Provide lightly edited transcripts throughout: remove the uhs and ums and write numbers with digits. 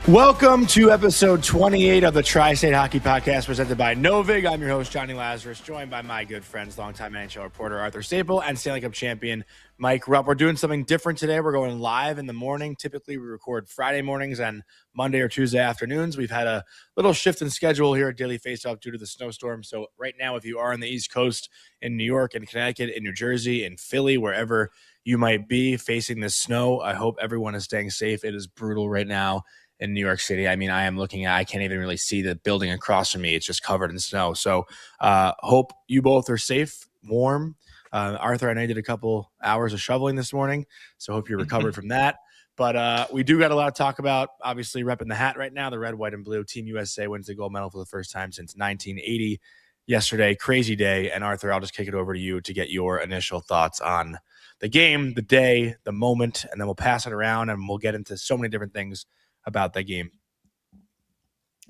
Welcome to episode 28 of the Tri-State Hockey Podcast presented by Novig. I'm your host, Jonny Lazarus, joined by my good friends, longtime NHL reporter Arthur Staple and Stanley Cup champion Mike Rupp. We're doing something different today. We're going live in the morning. Typically, we record Friday mornings and Monday or Tuesday afternoons. We've had a little shift in schedule here at Daily Faceoff due to the snowstorm. So right now, if you are on the East Coast, in New York, in Connecticut, in New Jersey, in Philly, wherever you might be facing this snow, I hope everyone is staying safe. It is brutal right now in New York City. I mean, I can't even really see the building across from me. It's just covered in snow. So hope you both are safe, warm. Arthur, I know you did a couple hours of shoveling this morning, so hope you're recovered from that. But we do got a lot to talk about. Obviously, repping the hat right now, the red, white, and blue. Team USA wins the gold medal for the first time since 1980. Yesterday, crazy day. And Arthur, I'll just kick it over to you to get your initial thoughts on the game, the day, the moment, and then we'll pass it around and we'll get into so many different things about that game.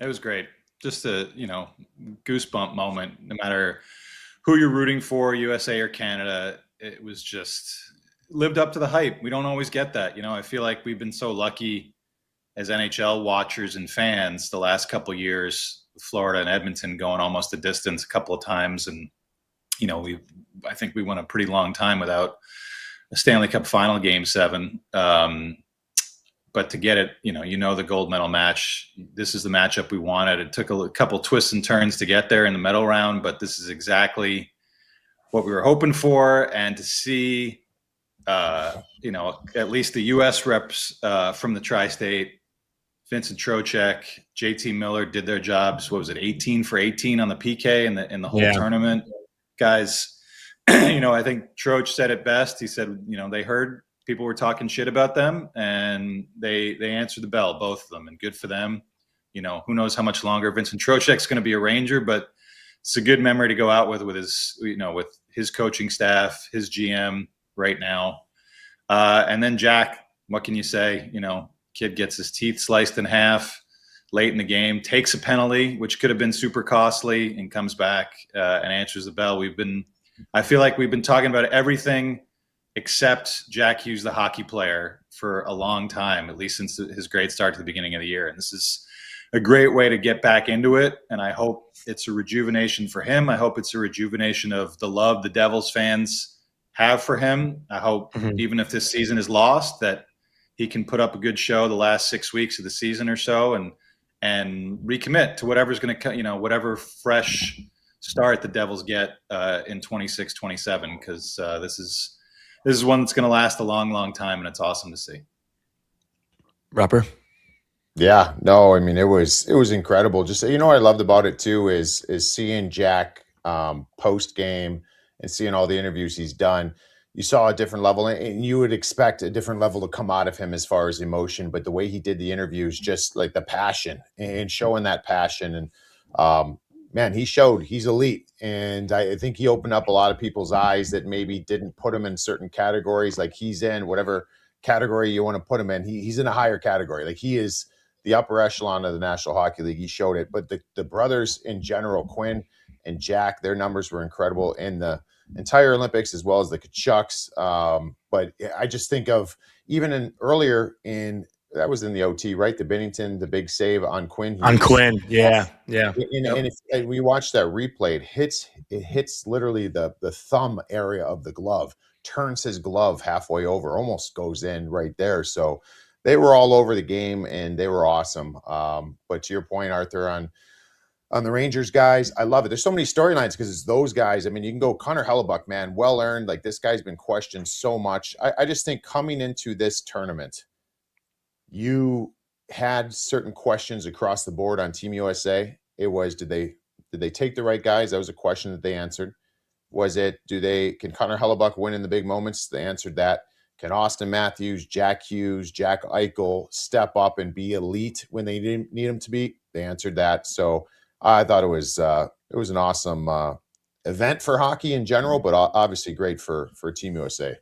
It was great. Just a, goosebump moment, no matter who you're rooting for, USA or Canada. It was just lived up to the hype. We don't always get that. I feel like we've been so lucky as NHL watchers and fans the last couple of years, Florida and Edmonton going almost a distance a couple of times. And, I think we went a pretty long time without a Stanley Cup final game 7. But to get it, the gold medal match, this is the matchup we wanted. It took a couple twists and turns to get there in the medal round, but this is exactly what we were hoping for. And to see, at least the U.S. reps from the Tri-State, Vincent Trocheck, JT Miller did their jobs. What was it, 18 for 18 on the PK in the whole tournament? Guys, I think Troch said it best. He said, they heard people were talking shit about them, and they answered the bell, both of them, and good for them. Who knows how much longer Vincent Trocheck's going to be a Ranger, but it's a good memory to go out with his, with his coaching staff, his GM right now. And then Jack, what can you say? Kid gets his teeth sliced in half late in the game, takes a penalty, which could have been super costly, and comes back and answers the bell. I feel like we've been talking about everything except Jack Hughes, the hockey player, for a long time, at least since his great start to the beginning of the year. And this is a great way to get back into it. And I hope it's a rejuvenation for him. I hope it's a rejuvenation of the love the Devils fans have for him. I hope even if this season is lost, that he can put up a good show the last 6 weeks of the season or so and recommit to whatever's going to, whatever fresh start the Devils get in 26-27, because this is one that's going to last a long, long time, and it's awesome to see. Rupper? Yeah, no, I mean, it was incredible. Just, what I loved about it too is seeing Jack post game and seeing all the interviews he's done. You saw a different level, and you would expect a different level to come out of him as far as emotion, but the way he did the interviews, just like the passion and showing that passion, and man, he showed he's elite. And I think he opened up a lot of people's eyes that maybe didn't put him in certain categories. Like, he's in whatever category you want to put him in. He's in a higher category. Like, he is the upper echelon of the National Hockey League. He showed it. But the brothers in general, Quinn and Jack, their numbers were incredible in the entire Olympics, as well as the Kachucks. But I just think of even earlier that was in the OT, right? The Binnington, the big save on Quinn. Quinn, yeah. And if we watch that replay, it hits literally the thumb area of the glove, turns his glove halfway over, almost goes in right there. So they were all over the game, and they were awesome. But to your point, Arthur, on the Rangers guys, I love it. There's so many storylines because it's those guys. I mean, you can go Connor Hellebuck, man, well earned. Like, this guy's been questioned so much. I just think coming into this tournament, you had certain questions across the board on Team USA. It was, did they take the right guys? That was a question that they answered. Was it, can Connor Hellebuck win in the big moments? They answered that. Can Austin Matthews, Jack Hughes, Jack Eichel step up and be elite when they need them to be? They answered that. So I thought it was an awesome event for hockey in general, but obviously great for Team USA.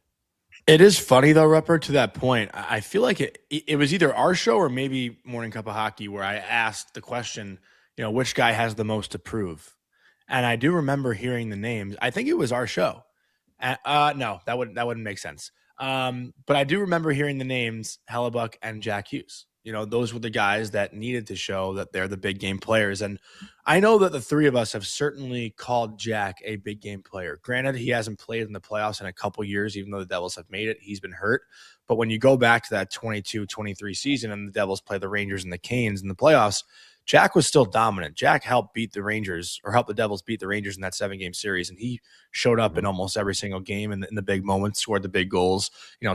It is funny, though, Rupper, to that point. I feel like it was either our show or maybe Morning Cup of Hockey where I asked the question, which guy has the most to prove? And I do remember hearing the names. I think it was our show. No, that wouldn't make sense. But I do remember hearing the names Hellebuck and Jack Hughes. those were the guys that needed to show that they're the big game players. And I know that the three of us have certainly called Jack a big game player. Granted, he hasn't played in the playoffs in a couple years, even though the Devils have made it. He's been hurt. But when you go back to that 22-23 season and the Devils play the Rangers and the Canes in the playoffs, Jack was still dominant. Jack helped beat the Rangers, or helped the Devils beat the Rangers in that 7-game series. And he showed up in almost every single game in the big moments, scored the big goals,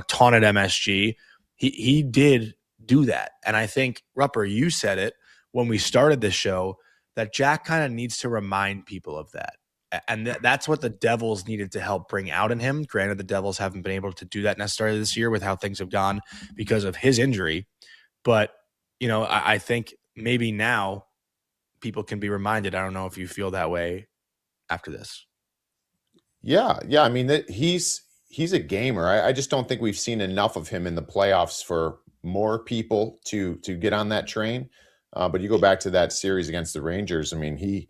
taunted MSG. He did do that. And I think, Rupper, you said it when we started this show, that Jack kind of needs to remind people of that. And that's what the Devils needed to help bring out in him. Granted, the Devils haven't been able to do that necessarily this year with how things have gone because of his injury. But, I think maybe now people can be reminded. I don't know if you feel that way after this. Yeah. I mean, he's a gamer. I just don't think we've seen enough of him in the playoffs for more people to get on that train. But you go back to that series against the Rangers. I mean,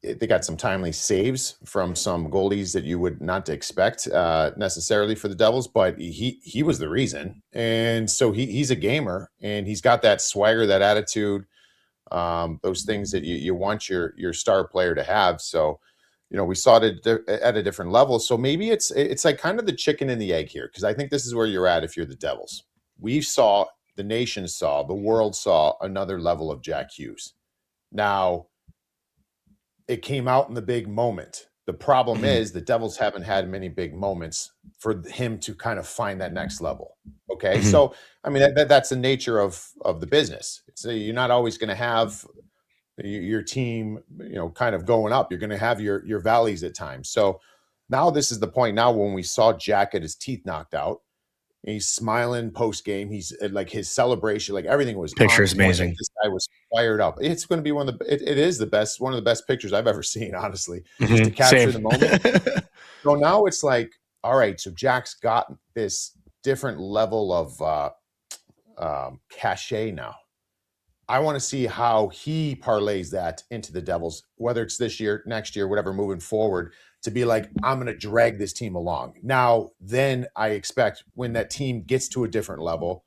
they got some timely saves from some goalies that you would not expect necessarily for the Devils, but he was the reason. And so he's a gamer, and he's got that swagger, that attitude, those things that you want your star player to have. So, we saw it at a different level. So maybe it's like kind of the chicken and the egg here, because I think this is where you're at if you're the Devils. The nation saw, the world saw another level of Jack Hughes. Now, it came out in the big moment. The problem is the Devils haven't had many big moments for him to kind of find that next level. Okay. So, I mean, that's the nature of the business. You're not always going to have your team, kind of going up. You're going to have your valleys at times. So now this is the point now when we saw Jack get his teeth knocked out. He's smiling post game. He's like, his celebration, like everything was picture is amazing. Like, this guy was fired up. It's going to be one of the best pictures I've ever seen, honestly, just to capture the moment. So now it's like, all right, so Jack's got this different level of cachet now. I want to see how he parlays that into the Devils, whether it's this year, next year, whatever, moving forward, to be like, I'm going to drag this team along. Now, then I expect when that team gets to a different level,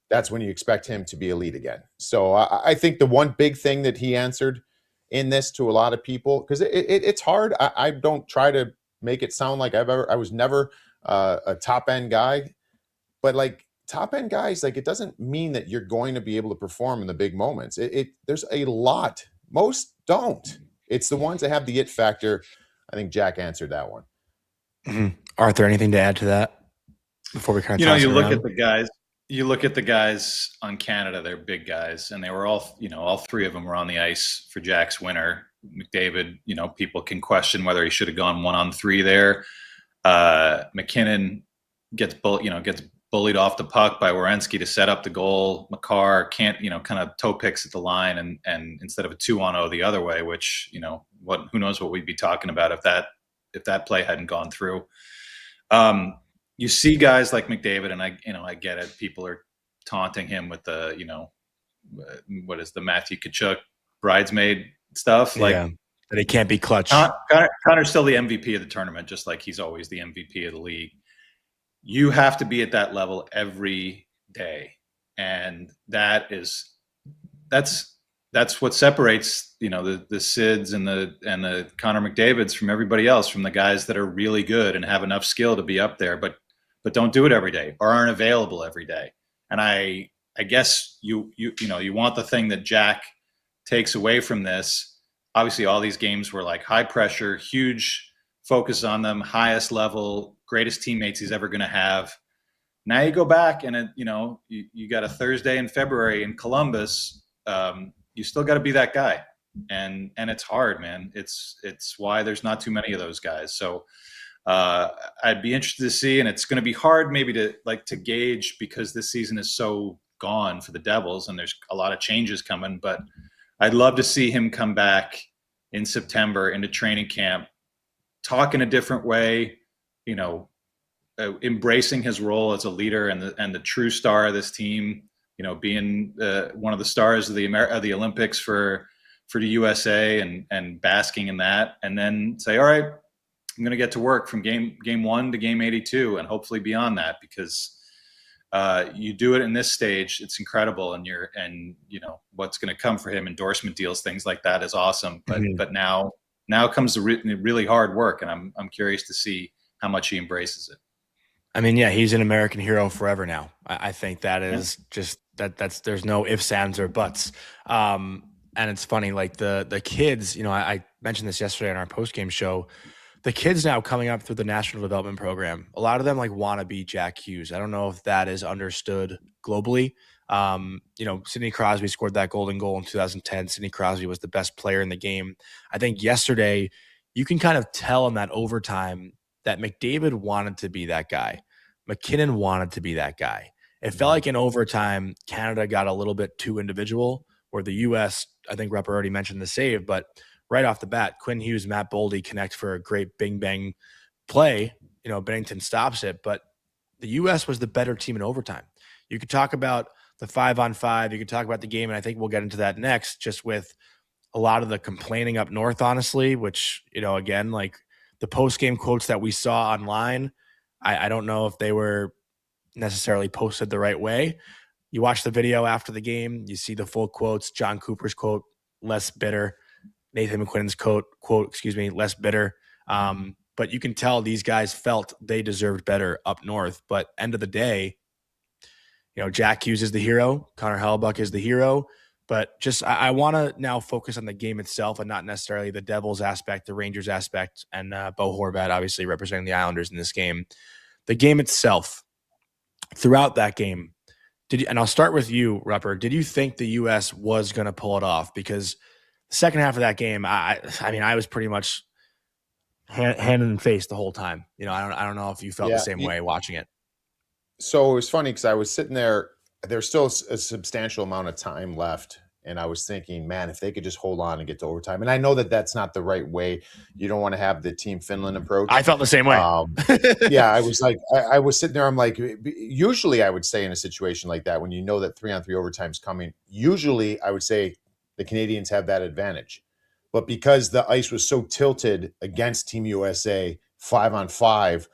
that's when you expect him to be elite again. So I think the one big thing that he answered in this to a lot of people, because it's hard. I don't try to make it sound like I was never a top end guy, but like, top end guys, like, it doesn't mean that you're going to be able to perform in the big moments. There's a lot. Most don't. It's the ones that have the it factor. I think Jack answered that one. Arthur, anything to add to that before we kind of you look at the guys. You look at the guys on Canada; they're big guys, and they were all three of them were on the ice for Jack's winner. McDavid, people can question whether he should have gone 1-on-3 there. McKinnon gets bullied off the puck by Werenski to set up the goal. Makar can't, kind of toe picks at the line and instead of a 2-on-0 the other way, which, who knows what we'd be talking about if that play hadn't gone through. You see guys like McDavid, and I get it. People are taunting him with the, what is the Matthew Tkachuk bridesmaid stuff? Like, that he can't be clutch. Connor's still the MVP of the tournament, just like he's always the MVP of the league. You have to be at that level every day. And that's what separates, the Sids and the Connor McDavids from everybody else, from the guys that are really good and have enough skill to be up there, but don't do it every day or aren't available every day. And I guess you want the thing that Jack takes away from this. Obviously all these games were like high pressure, huge focus on them, highest level, greatest teammates he's ever going to have. Now you go back and you got a Thursday in February in Columbus. You still got to be that guy, and it's hard, man. It's why there's not too many of those guys. So I'd be interested to see, and it's going to be hard maybe to gauge because this season is so gone for the Devils, and there's a lot of changes coming. But I'd love to see him come back in September into training camp, talk in a different way, embracing his role as a leader and the true star of this team, being one of the stars of the Olympics for the USA and basking in that, and then say, all right, I'm going to get to work from game 1 to game 82 and hopefully beyond that, because You do it in this stage, it's incredible, and what's going to come for him, endorsement deals, things like that, is awesome. But now comes the really hard work, and I'm curious to see how much he embraces it. I mean, yeah, he's an American hero forever now. I think that is just that's there's no ifs, ands, or buts. And it's funny, like the kids, I mentioned this yesterday on our post-game show. The kids now coming up through the National Development Program, a lot of them like want to be Jack Hughes. I don't know if that is understood globally. Sidney Crosby scored that golden goal in 2010. Sidney Crosby was the best player in the game. I think yesterday you can kind of tell in that overtime that McDavid wanted to be that guy. McKinnon wanted to be that guy. It felt like in overtime, Canada got a little bit too individual, where the U.S., I think Rupp already mentioned the save, but right off the bat, Quinn Hughes, Matt Boldy connect for a great bing-bang play. Binnington stops it, but the U.S. was the better team in overtime. You could talk about the 5-on-5. You could talk about the game, and I think we'll get into that next, just with a lot of the complaining up north, honestly, which, again, like the post-game quotes that we saw online, I don't know if they were necessarily posted the right way. You watch the video after the game, you see the full quotes. John Cooper's quote, less bitter. Nathan McQuinn's quote, less bitter. But you can tell these guys felt they deserved better up north. But end of the day, Jack Hughes is the hero. Connor Hellebuck is the hero. But just I want to now focus on the game itself and not necessarily the Devils aspect, the Rangers aspect, and Bo Horvat obviously representing the Islanders in this game. The game itself, throughout that game, and I'll start with you, Rupper, did you think the U.S. was going to pull it off? Because the second half of that game, I was pretty much hand in face the whole time. I don't know if you felt the same way watching it. So it was funny because I was sitting there. There's still a substantial amount of time left, and I was thinking, man, if they could just hold on and get to overtime. And I know that that's not the right way. You don't want to have the Team Finland approach. I felt the same way. I was like, I was sitting there. I'm like, usually I would say in a situation like that, when you know that 3-on-3 overtime is coming, usually I would say the Canadians have that advantage. But because the ice was so tilted against Team USA 5-on-5,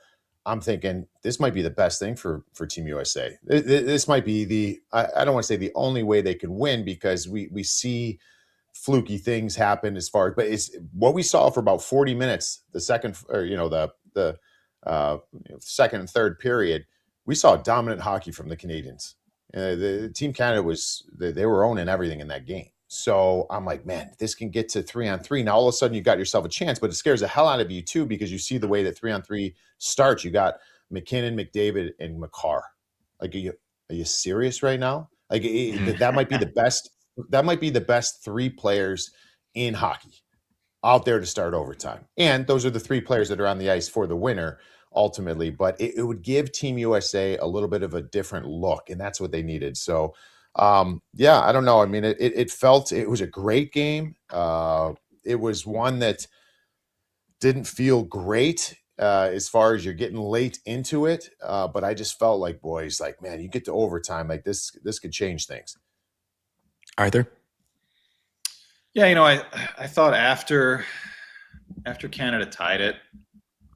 I'm thinking this might be the best thing for Team USA. This might be I don't want to say the only way they can win, because we see fluky things happen but it's what we saw for about 40 minutes, the second, or, the second and third period. We saw dominant hockey from the Canadians. The Team Canada they were owning everything in that game. So I'm like, man, this can get to 3-on-3. Now, all of a sudden, you got yourself a chance, but it scares the hell out of you, too, because you see the way that 3-on-3 starts. You got McKinnon, McDavid, and Makar. Like, are you serious right now? Like, that might be the best. That might be the best three players in hockey out there to start overtime. And those are the three players that are on the ice for the winner, ultimately. But it would give Team USA a little bit of a different look, and that's what they needed. So, I don't know. I mean, it was a great game. It was one that didn't feel great as far as you're getting late into it. But I just felt like, boys, like, man, you get to overtime, like this could change things. Arthur? Yeah, I thought after Canada tied it,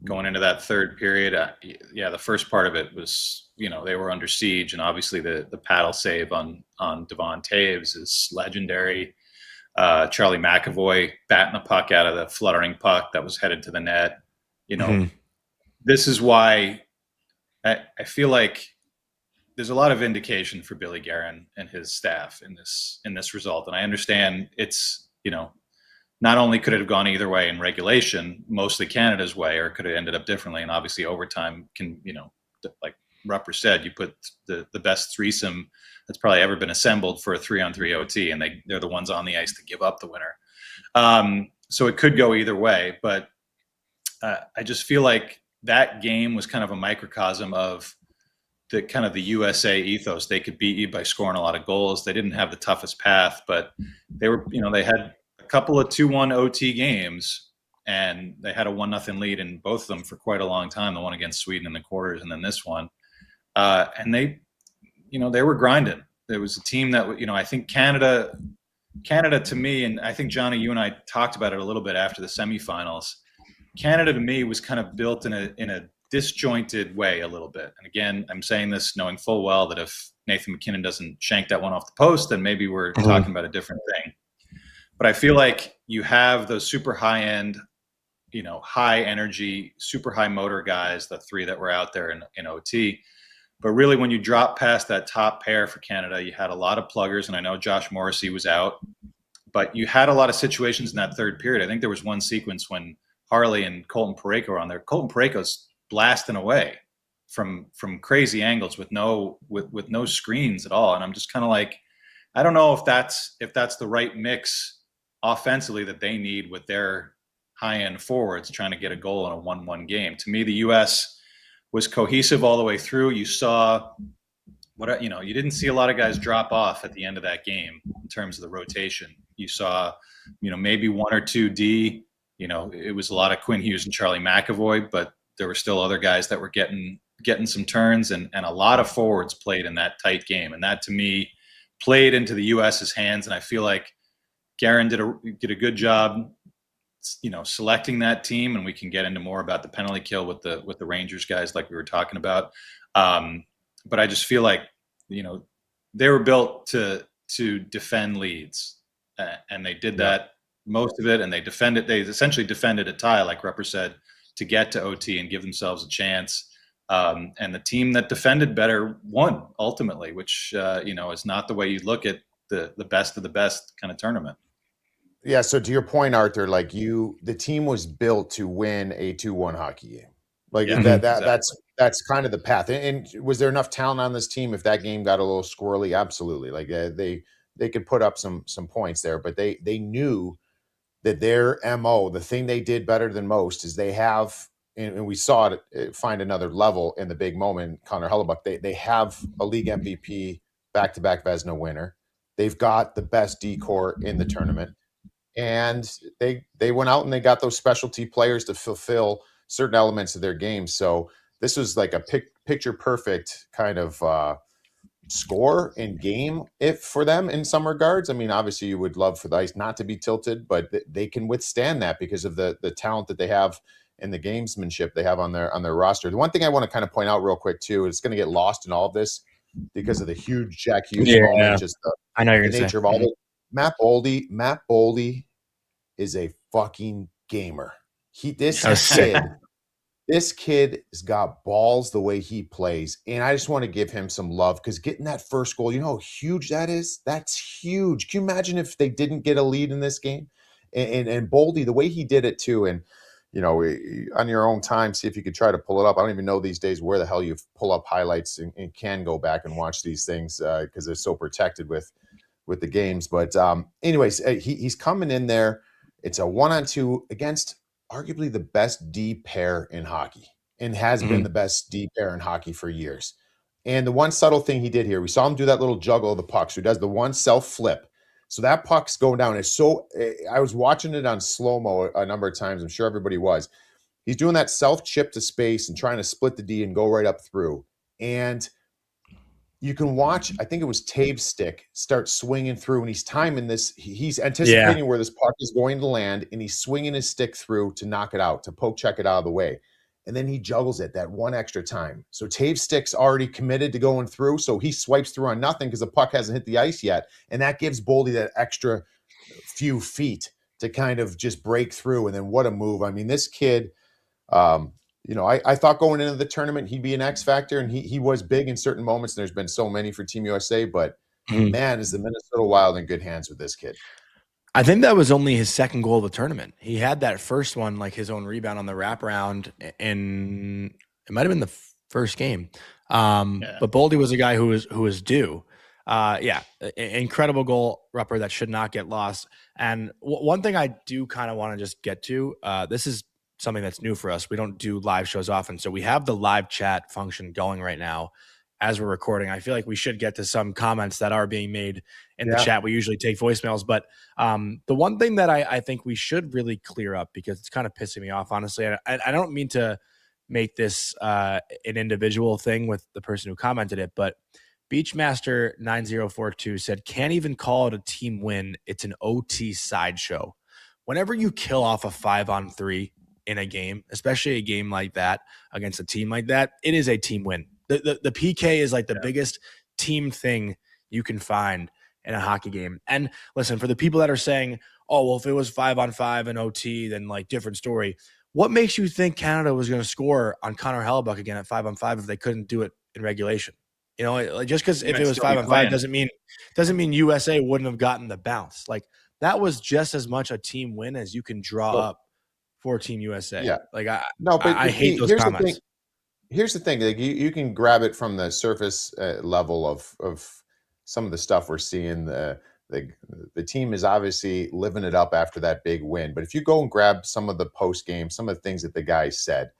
going into that third period, the first part of it was, they were under siege, and obviously the paddle save on Devon Taves is legendary. Charlie McAvoy batting the puck out of the fluttering puck that was headed to the net. This is why I feel like there's a lot of indication for Billy Guerin and his staff in this result, and I understand it's not only could it have gone either way in regulation, mostly Canada's way, or it could have ended up differently. And obviously overtime can, like Rupper said, you put the best threesome that's probably ever been assembled for a 3-on-3 OT, and they're the ones on the ice to give up the winner. So it could go either way, but I just feel like that game was kind of a microcosm of the USA ethos. They could beat you by scoring a lot of goals. They didn't have the toughest path, but they were, they had couple of 2-1 OT games, and they had a 1-0 lead in both of them for quite a long time. The one against Sweden in the quarters, and then this one. And they were grinding. There was a team that, I think Canada to me, and I think Johnny, you and I talked about it a little bit after the semifinals. Canada to me was kind of built in a disjointed way a little bit. And again, I'm saying this knowing full well that if Nathan McKinnon doesn't shank that one off the post, then maybe we're talking about a different thing. But I feel like you have those super high end, high energy, super high motor guys, the three that were out there in OT. But really, when you drop past that top pair for Canada, you had a lot of pluggers. And I know Josh Morrissey was out, but you had a lot of situations in that third period. I think there was one sequence when Harley and Colton Parayko were on there. Colton Parayko's blasting away from crazy angles with no screens at all. And I'm just kind of like, I don't know if that's the right mix offensively that they need with their high-end forwards trying to get a goal in a 1-1 game. To me, the U.S. was cohesive all the way through. You saw you didn't see a lot of guys drop off at the end of that game in terms of the rotation. You saw, maybe one or two D. It was a lot of Quinn Hughes and Charlie McAvoy, but there were still other guys that were getting some turns, and a lot of forwards played in that tight game. And that, to me, played into the U.S.'s hands. And I feel like Guerin did a good job, selecting that team, and we can get into more about the penalty kill with the Rangers guys like we were talking about. But I just feel like, they were built to defend leads, and they did that most of it, and they essentially defended a tie, like Rupper said, to get to OT and give themselves a chance. And the team that defended better won ultimately, which, is not the way you look at the best of the best kind of tournament. Yeah. So to your point, Arthur, like the team was built to win a 2-1 hockey game. Like exactly. That's kind of the path. And was there enough talent on this team if that game got a little squirrely? Absolutely. Like they could put up some points there, but they knew that their MO, the thing they did better than most, is they have, and we saw it find another level in the big moment, Connor Hellebuck. They have a league MVP, back-to-back Vezina winner. They've got the best D-core in the tournament. And they went out and they got those specialty players to fulfill certain elements of their game. So this was like a picture perfect kind of score and game for them in some regards. I mean, obviously you would love for the ice not to be tilted, but they can withstand that because of the talent that they have and the gamesmanship they have on their roster. The one thing I want to kind of point out real quick too, is going to get lost in all of this because of the huge Jack Hughes moment, just I know the nature of all this. Matt Boldy is a fucking gamer. This kid has got balls the way he plays, and I just want to give him some love because getting that first goal, you know how huge that is? That's huge. Can you imagine if they didn't get a lead in this game? And Boldy, the way he did it too, and on your own time, see if you could try to pull it up. I don't even know these days where the hell you pull up highlights and can go back and watch these things because they're so protected with the games. But anyways, he's coming in there. It's a 1-on-2 against arguably the best D pair in hockey and has been the best D pair in hockey for years. And the one subtle thing he did here, we saw him do that little juggle of the puck. So he does the one self flip. So that puck's going down. I was watching it on slow-mo a number of times. I'm sure everybody was. He's doing that self chip to space and trying to split the D and go right up through. And you can watch, I think it was Tave's stick, start swinging through, and he's timing this. He's anticipating where this puck is going to land, and he's swinging his stick through to knock it out, to poke check it out of the way. And then he juggles it that one extra time. So Tave's stick's already committed to going through, so he swipes through on nothing because the puck hasn't hit the ice yet. And that gives Boldy that extra few feet to kind of just break through. And then what a move. I mean, this kid, I thought going into the tournament he'd be an X factor, and he was big in certain moments. And there's been so many for Team USA, but man, is the Minnesota Wild in good hands with this kid. I think that was only his second goal of the tournament. He had that first one, like his own rebound on the wraparound, and it might have been the first game. But Boldy was a guy who was due. Incredible goal, Rupper, that should not get lost. And one thing I do kind of want to just get to, this is something that's new for us. We don't do live shows often. So we have the live chat function going right now as we're recording. I feel like we should get to some comments that are being made in the chat. We usually take voicemails, but the one thing that I think we should really clear up, because it's kind of pissing me off, honestly, and I don't mean to make this an individual thing with the person who commented it, but Beachmaster 9042 said, can't even call it a team win. It's an OT sideshow. Whenever you kill off a 5-on-3 in a game, especially a game like that against a team like that, it is a team win. The PK is like the biggest team thing you can find in a hockey game. And listen, for the people that are saying, oh, well, if it was 5-on-5 and OT, then like different story. What makes you think Canada was going to score on Connor Hellebuck again at 5-on-5 if they couldn't do it in regulation? You know, like just because if it was 5-on-5 doesn't mean USA wouldn't have gotten the bounce. Like that was just as much a team win as you can draw up for Team USA. Yeah. Like I hate those comments. Here's the thing: like you can grab it from the surface level of some of the stuff we're seeing. The team is obviously living it up after that big win. But if you go and grab some of the post game, some of the things that the guys said,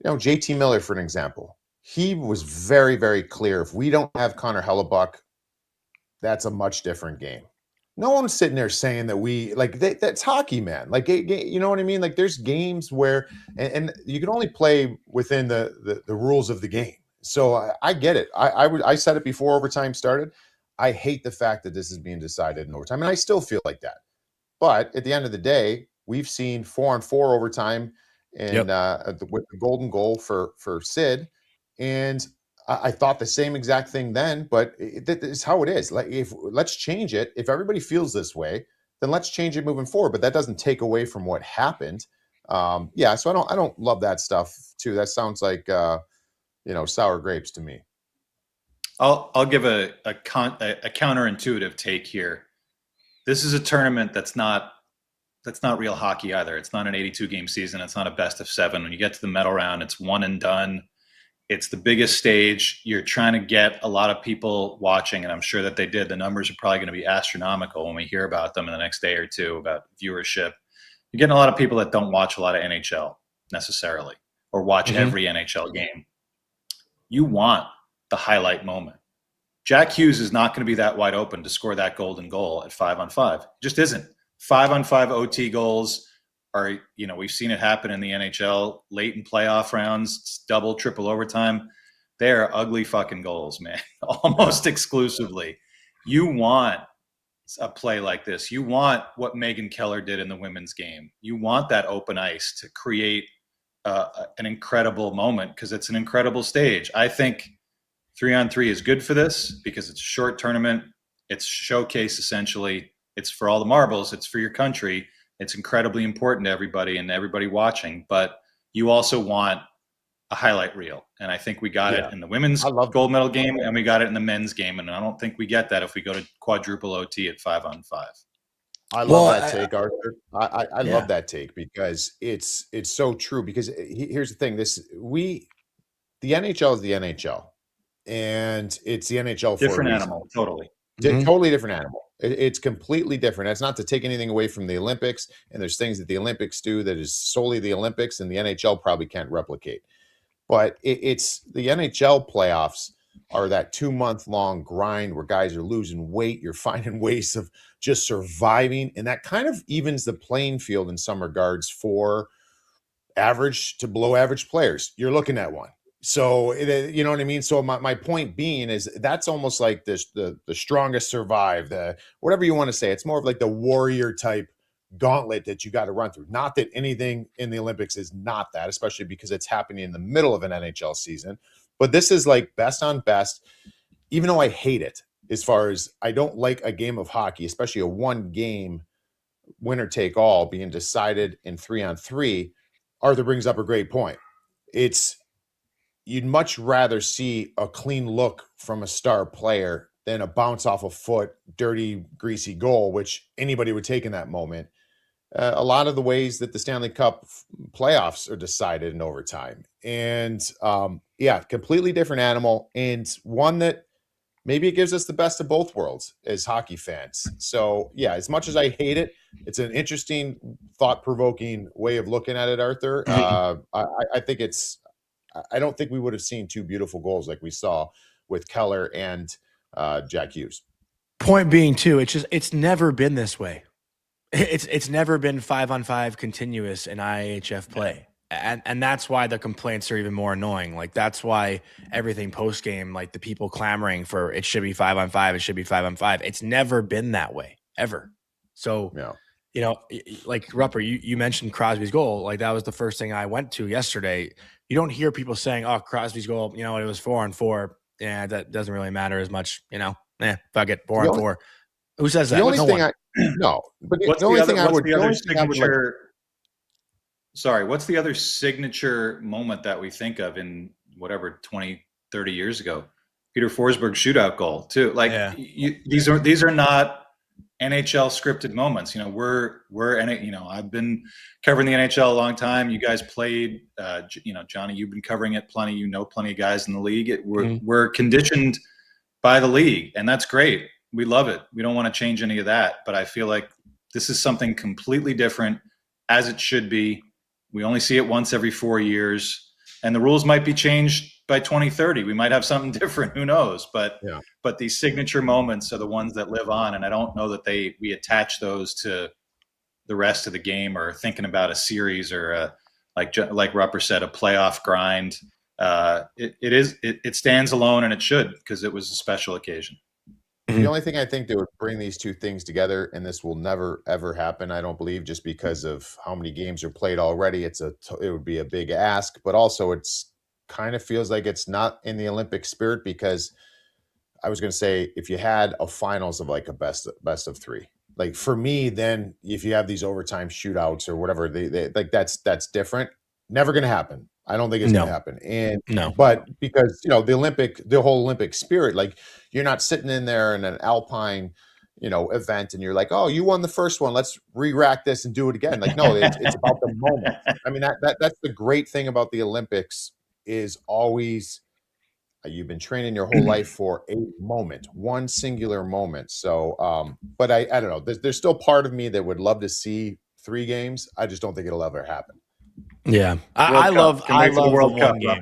you know, JT Miller, for an example, he was very, very clear. If we don't have Connor Hellebuck, that's a much different game. No one's sitting there saying that that's hockey, man. Like, you know what I mean? Like there's games where, and you can only play within the rules of the game. So I get it. I said it before overtime started. I hate the fact that this is being decided in overtime, and I still feel like that. But at the end of the day, we've seen 4-on-4 overtime and with the golden goal for Sid. And I thought the same exact thing then, but it's how it is. Like, let's change it. If everybody feels this way, then let's change it moving forward. But that doesn't take away from what happened. So I don't love that stuff too. That sounds like sour grapes to me. I'll give a counterintuitive take here. This is a tournament that's not real hockey either. It's not an 82 game season. It's not a best of 7. When you get to the medal round, it's one and done. It's the biggest stage. You're trying to get a lot of people watching, and I'm sure that they did. The numbers are probably going to be astronomical when we hear about them in the next day or two about viewership. You're getting a lot of people that don't watch a lot of NHL necessarily or watch every NHL game. You want the highlight moment. Jack Hughes is not going to be that wide open to score that golden goal at 5-on-5. It just isn't. 5-on-5 OT goals are, we've seen it happen in the NHL late in playoff rounds, double, triple overtime. They are ugly fucking goals, man. Almost exclusively. You want a play like this. You want what Megan Keller did in the women's game. You want that open ice to create an incredible moment because it's an incredible stage. I think 3-on-3 is good for this because it's a short tournament. It's showcase essentially. It's for all the marbles. It's for your country. It's incredibly important to everybody and everybody watching. But you also want a highlight reel. And I think we got it in the women's gold medal game and we got it in the men's game. And I don't think we get that if we go to quadruple OT at 5-on-5. I love that take, Arthur. I love that take because it's so true. Because here's the thing: the NHL is the NHL, and it's the NHL for different animal, totally, totally different animal. It's completely different. That's not to take anything away from the Olympics, and there's things that the Olympics do that is solely the Olympics, and the NHL probably can't replicate. But it's the NHL playoffs are that 2-month-long grind where guys are losing weight. You're finding ways of just surviving. And that kind of evens the playing field in some regards for average to below average players. You're looking at one. So, you know what I mean? So my point being is that's almost like this, the strongest survive, whatever you want to say. It's more of like the warrior type gauntlet that you got to run through. Not that anything in the Olympics is not that, especially because it's happening in the middle of an NHL season. But this is like best on best, even though I hate it as far as I don't like a game of hockey, especially a one game winner take all being decided in 3-on-3. Arthur brings up a great point. You'd much rather see a clean look from a star player than a bounce off a foot, dirty, greasy goal, which anybody would take in that moment. A lot of the ways that the Stanley Cup playoffs are decided in overtime. And completely different animal, and one that maybe it gives us the best of both worlds as hockey fans. So, as much as I hate it, it's an interesting, thought-provoking way of looking at it, Arthur. I think I don't think we would have seen two beautiful goals like we saw with Keller and Jack Hughes. Point being, too, it's never been this way. It's never been 5-on-5 continuous in IHF play. And that's why the complaints are even more annoying. Like, that's why everything post-game, like the people clamoring for it should be 5-on-5, it should be 5-on-5. It's never been that way, ever. So Like Rupper, you mentioned Crosby's goal. Like that was the first thing I went to yesterday. You don't hear people saying, "Oh, Crosby's goal, it was 4-on-4." Yeah, that doesn't really matter as much. Fuck it, 4-on-4. Who says that? The only No thing one. What's the other signature moment that we think of in whatever 20, 30 years ago? Peter Forsberg shootout goal too. Like these are not NHL scripted moments. I've been covering the NHL a long time. You guys played, Johnny, you've been covering it plenty. Plenty of guys in the league. We're conditioned by the league, and that's great. We love it. We don't want to change any of that, but I feel like this is something completely different, as it should be. We only see it once every 4 years, and the rules might be changed by 2030. We might have something different. Who knows? But these signature moments are the ones that live on, and I don't know that we attach those to the rest of the game or thinking about a series or like Rupper said, a playoff grind. It stands alone, and it should, because it was a special occasion. The only thing I think that would bring these two things together, and this will never ever happen, I don't believe, just because of how many games are played already. It would be a big ask, but also it's kind of feels like it's not in the Olympic spirit, because I was going to say, if you had a finals of like a best of three, like for me, then if you have these overtime shootouts or whatever, they like that's different. Never going to happen. I don't think it's going to happen. And but because the whole Olympic spirit, like you're not sitting in there in an alpine, event, and you're like, oh, you won the first one, let's re-rack this and do it again. Like, no, it's about the moment. I mean, that's the great thing about the Olympics is always you've been training your whole life for a moment, one singular moment. So, but I don't know. There's still part of me that would love to see 3 games. I just don't think it'll ever happen. Yeah, I love the World Cup one game.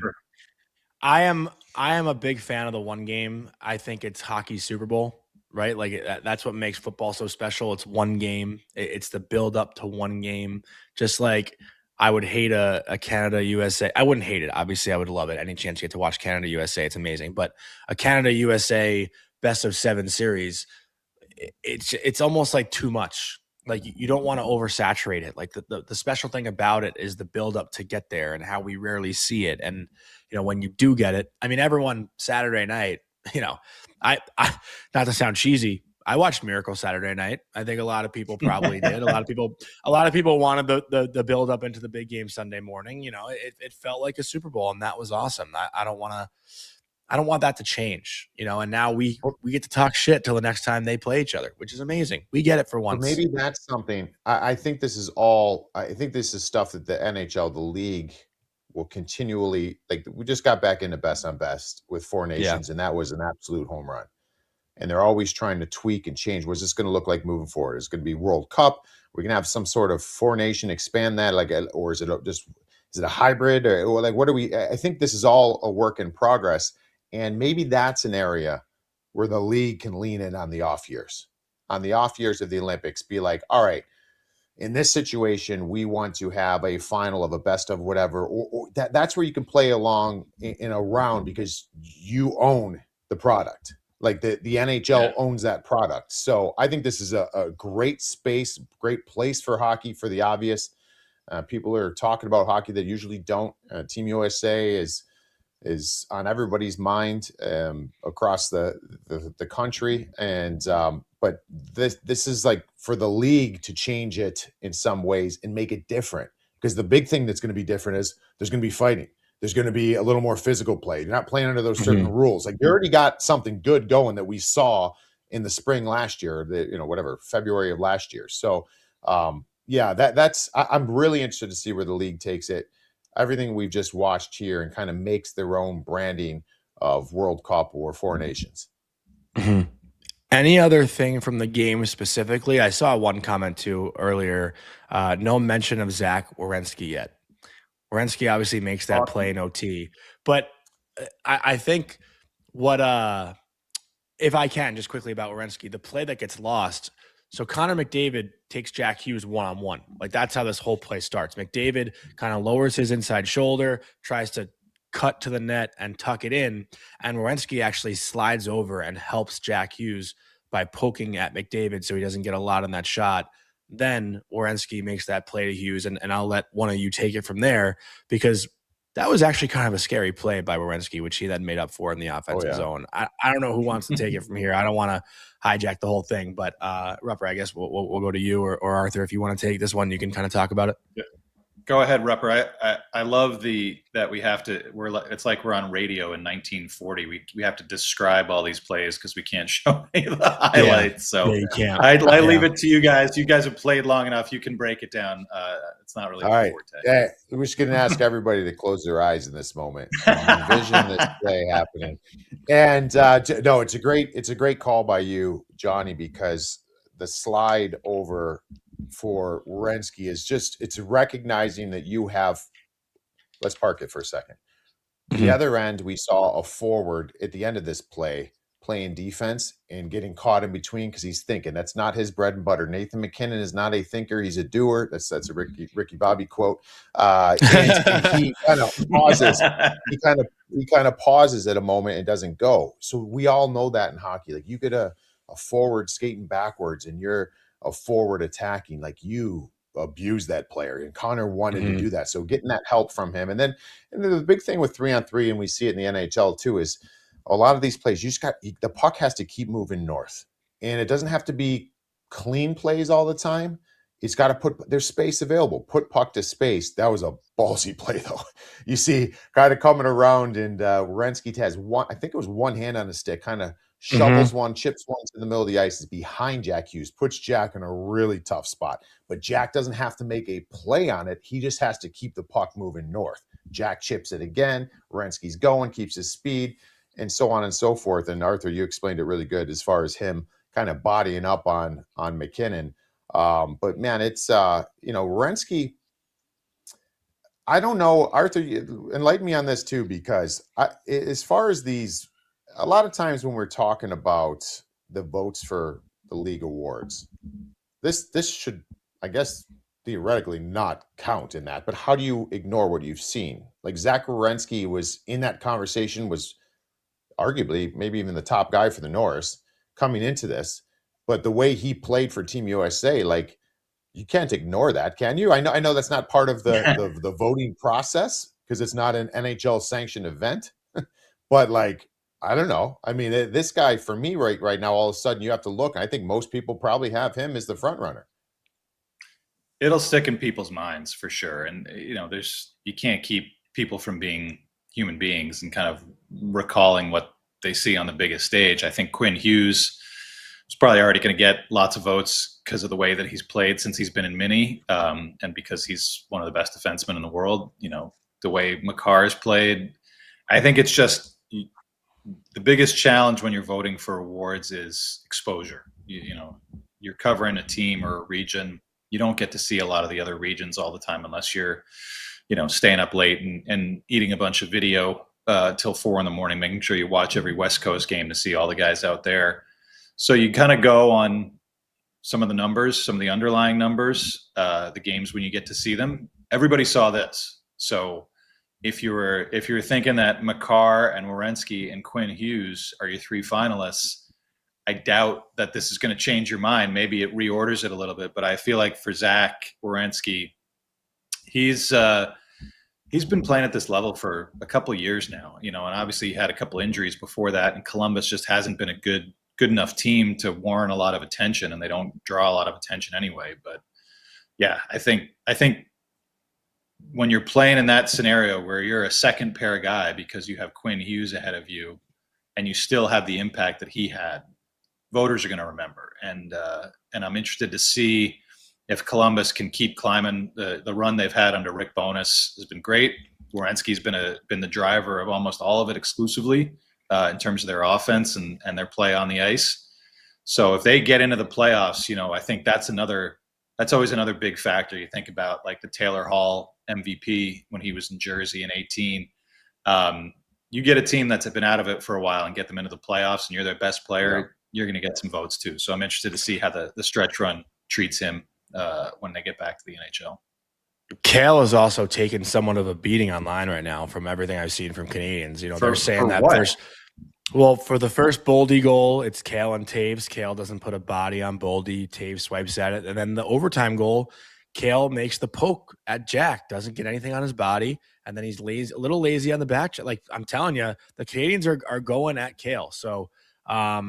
I am a big fan of the one game. I think it's hockey Super Bowl, right? Like that's what makes football so special. It's one game. It's the build up to one game. Just like I would hate a Canada USA. I wouldn't hate it. Obviously, I would love it. Any chance you get to watch Canada USA, it's amazing. But a Canada USA best of 7 series, it's almost like too much. Like you don't want to oversaturate it. Like the special thing about it is the build up to get there and how we rarely see it. And when you do get it, I mean, everyone Saturday night, I not to sound cheesy, I watched Miracle Saturday night. I think a lot of people probably did. A lot of people wanted the build up into the big game Sunday morning. It felt like a Super Bowl, and that was awesome. I don't want that to change, and now we get to talk shit till the next time they play each other, which is amazing. We get it for once. Well, maybe that's something. I think this is stuff that the NHL, the league, will continually, like, we just got back into best on best with 4 nations, and that was an absolute home run. And they're always trying to tweak and change. What's this going to look like moving forward? Is it going to be World Cup? We're going to have some sort of 4 nation expand that, or is it a hybrid, or like what are we? I think this is all a work in progress. And maybe that's an area where the league can lean in on the off years of the Olympics. Be like, all right, in this situation, we want to have a final of a best of whatever. Or that's where you can play along in a round because you own the product. Like the NHL owns that product. So I think this is a great space, great place for hockey, for the obvious. People are talking about hockey that usually don't. Team USA is on everybody's mind across the country, and but this is like for the league to change it in some ways and make it different, because the big thing that's going to be different is there's going to be fighting, there's going to be a little more physical play. You're not playing under those certain rules. Like you already got something good going that we saw in the spring last year, February of last year. So that's I'm really interested to see where the league takes it. Everything we've just watched here and kind of makes their own branding of World Cup or 4 nations. Mm-hmm. Any other thing from the game specifically? I saw one comment too earlier. No mention of Zach Werenski yet. Werenski obviously makes that play in OT, but I think if I can just quickly about Werenski, the play that gets lost. So Connor McDavid takes Jack Hughes one-on-one. Like that's how this whole play starts. McDavid kind of lowers his inside shoulder, tries to cut to the net and tuck it in. And Werenski actually slides over and helps Jack Hughes by poking at McDavid so he doesn't get a lot on that shot. then Werenski makes that play to Hughes, and I'll let one of you take it from there, because that was actually kind of a scary play by Werenski, which he then made up for in the offensive zone. I don't know who wants to take it from here. I don't want to hijack the whole thing, but Rupper, I guess we'll go to you or Arthur. If you want to take this one, you can kind of talk about it. Yeah. Go ahead, Rupper. I love that we have to. It's like we're on radio in 1940. We have to describe all these plays because we can't show any of the highlights. So you can't. I leave it to you guys. You guys have played long enough. You can break it down. It's not really all right. forte. Yeah, we're just going to ask everybody to close their eyes in this moment and envision this play happening. And no, it's a great call by you, Johnny, because the slide over for Werenski is it's recognizing that you have. Let's park it for a second. The other end, we saw a forward at the end of this play playing defense and getting caught in between because he's thinking. That's not his bread and butter. Nathan McKinnon is not a thinker; he's a doer. That's a Ricky Bobby quote. And he kind of pauses. He kind of pauses at a moment and doesn't go. So we all know that in hockey. Like, you get a forward skating backwards and you're a forward attacking, like, you abuse that player, and Connor wanted to do that. So getting that help from him. And then the big thing with 3-on-3, and we see it in the NHL too, is a lot of these plays, the puck has to keep moving north, and it doesn't have to be clean plays all the time. It's got to there's space available, put puck to space. That was a ballsy play though. You see kind of coming around, and Werenski has one hand on the stick, kind of shovels one, chips one to the middle of the ice, is behind Jack Hughes, puts Jack in a really tough spot. But Jack doesn't have to make a play on it. He just has to keep the puck moving north. Jack chips it again. Werenski's going, keeps his speed, and so on and so forth. And Arthur, you explained it really good as far as him kind of bodying up on McKinnon. But man, it's Werenski. I don't know, Arthur, enlighten me on this too, because as far as these, a lot of times when we're talking about the votes for the league awards, this should, I guess, theoretically not count in that. But how do you ignore what you've seen? Like, Zach Werenski was in that conversation, was arguably maybe even the top guy for the Norris coming into this. But the way he played for Team USA, like, you can't ignore that, can you? I know that's not part of the voting process because it's not an NHL sanctioned event. But, like, I don't know. I mean, this guy, for me right now, all of a sudden you have to look. And I think most people probably have him as the front runner. It'll stick in people's minds for sure. And, you can't keep people from being human beings and kind of recalling what they see on the biggest stage. I think Quinn Hughes is probably already going to get lots of votes because of the way that he's played since he's been in Mini, and because he's one of the best defensemen in the world. The way Makar has played. I think it's just the biggest challenge when you're voting for awards is exposure. You're covering a team or a region. You don't get to see a lot of the other regions all the time unless you're, staying up late and eating a bunch of video till 4 a.m, making sure you watch every West Coast game to see all the guys out there. So you kind of go on some of the numbers, some of the underlying numbers, the games when you get to see them. Everybody saw this. So if you're thinking that Makar and Werenski and Quinn Hughes are your 3 finalists, I doubt that this is going to change your mind. Maybe it reorders it a little bit, but I feel like for Zach Werenski, he's been playing at this level for a couple of years now, and obviously he had a couple injuries before that, and Columbus just hasn't been a good enough team to warrant a lot of attention, and they don't draw a lot of attention anyway. But yeah, I think when you're playing in that scenario where you're a second pair guy because you have Quinn Hughes ahead of you and you still have the impact that he had, voters are going to remember. And I'm interested to see if Columbus can keep climbing. The run they've had under Rick Bowness has been great. Werenski's been the driver of almost all of it exclusively in terms of their offense and their play on the ice. So if they get into the playoffs, I think that's always another big factor. You think about like the Taylor Hall MVP when he was in Jersey in 2018. You get a team that's been out of it for a while and get them into the playoffs and you're their best player, you're going to get some votes too. So I'm interested to see how the stretch run treats him when they get back to the NHL. Cale is also taking somewhat of a beating online right now from everything I've seen from Canadians. They're saying that what? Well, for the first Boldy goal, it's Cale and Taves. Cale doesn't put a body on Boldy. Taves swipes at it. And then the overtime goal, Cale makes the poke at Jack, doesn't get anything on his body. And then he's lazy, a little lazy on the back. Like, I'm telling you, the Canadians are going at Cale. So I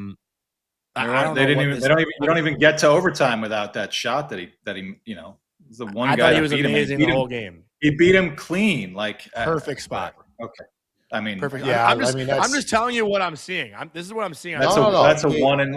don't know. You don't even get to overtime without that shot that he the one I guy thought he that was beat amazing him. the whole game. He beat him clean, like Perfect spot. Okay. I mean, perfect. Yeah, I'm just telling you what I'm seeing. This is what I'm seeing. That's a one in.